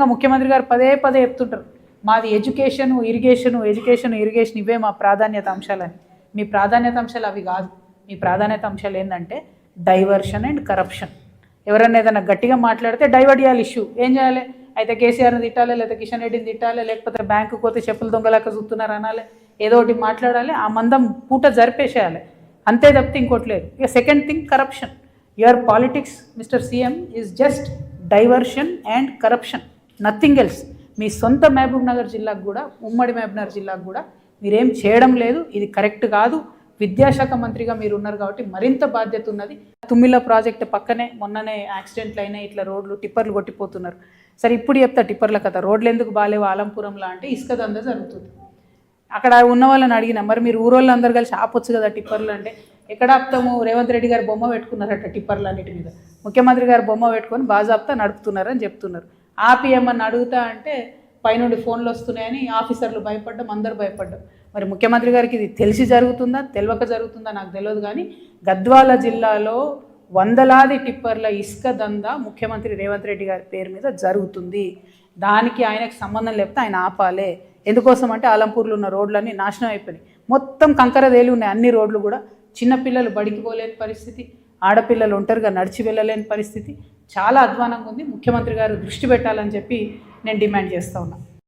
ముఖ్యమంత్రి గారు పదే పదే చెప్తుంటారు మాది ఎడ్యుకేషన్ ఇరిగేషన్ ఇవే మా ప్రాధాన్యత అంశాలని. మీ ప్రాధాన్యత అంశాలు అవి కాదు. మీ ప్రాధాన్యత అంశాలు ఏంటంటే డైవర్షన్ అండ్ కరప్షన్. ఎవరన్నా ఏదైనా గట్టిగా మాట్లాడితే డైవర్ట్ చేయాలి ఇష్యూ. ఏం చేయాలి? అయితే కేసీఆర్ని తిట్టాలి, లేకపోతే కిషన్ రెడ్డిని తిట్టాలి, లేకపోతే బ్యాంకు పోతే చెప్పులు దొంగలాగా చూస్తున్నారు అనాలి, ఏదో ఒకటి మాట్లాడాలి, ఆ మందం పూట జరిపేసేయాలి. అంతే తప్పితే ఇంకోటి లేదు. ఇక second thing corruption. Your politics mister CM is just diversion and corruption, nothing else. మీ సొంత మహబూబ్ నగర్ జిల్లాకు కూడా, ఉమ్మడి మహబూబ్ నగర్ జిల్లాకు కూడా మీరేం చేయడం లేదు. ఇది కరెక్ట్ కాదు. విద్యాశాఖ మంత్రిగా మీరు ఉన్నారు కాబట్టి మరింత బాధ్యత ఉన్నది. తుమ్మిళ్ళ ప్రాజెక్టు పక్కనే మొన్ననే యాక్సిడెంట్లు అయినాయి, ఇట్లా రోడ్లు టిప్పర్లు కొట్టిపోతున్నారు. సరే ఇప్పుడు చెప్తా టిప్పర్ల కథ. రోడ్లు ఎందుకు బాగాలేవు ఆలంపురంలో అంటే ఇసుక దందా జరుగుతుంది. అక్కడ ఉన్న వాళ్ళని అడిగినా మరి మీరు ఊరోళ్ళు అందరు కలిసి ఆపొచ్చు కదా టిప్పర్లు అంటే, ఎక్కడ ఆపుతాము? రేవంత్ రెడ్డి గారు బొమ్మ పెట్టుకున్నారట టిప్పర్లు అన్నిటి మీద. ముఖ్యమంత్రి గారు బొమ్మ పెట్టుకొని బాజాబ్తా నడుపుతున్నారని చెప్తున్నారు. ఆపి ఏమన్నా అడుగుతా అంటే పైనుండి ఫోన్లు వస్తున్నాయని ఆఫీసర్లు భయపడ్డం, అందరూ భయపడ్డం. మరి ముఖ్యమంత్రి గారికి ఇది తెలిసి జరుగుతుందా తెలియక జరుగుతుందా నాకు తెలియదు. కానీ గద్వాల జిల్లాలో వందలాది టిప్పర్ల ఇసుక దందా ముఖ్యమంత్రి రేవంత్ రెడ్డి గారి పేరు మీద జరుగుతుంది. దానికి ఆయనకు సంబంధం లేకపోతే ఆయన ఆపాలే. ఎందుకోసం అంటే ఆలంపూర్లో ఉన్న రోడ్లన్నీ నాశనం అయిపోయినాయి. మొత్తం కంకర తేలి ఉన్నాయి అన్ని రోడ్లు కూడా. చిన్నపిల్లలు బడికి పోలేని పరిస్థితి, ఆడపిల్లలు ఒంటరిగా నడిచి వెళ్ళలేని పరిస్థితి, చాలా అధ్వానంగా ఉంది. ముఖ్యమంత్రి గారు దృష్టి పెట్టాలని చెప్పి నేను డిమాండ్ చేస్తూ ఉన్నా.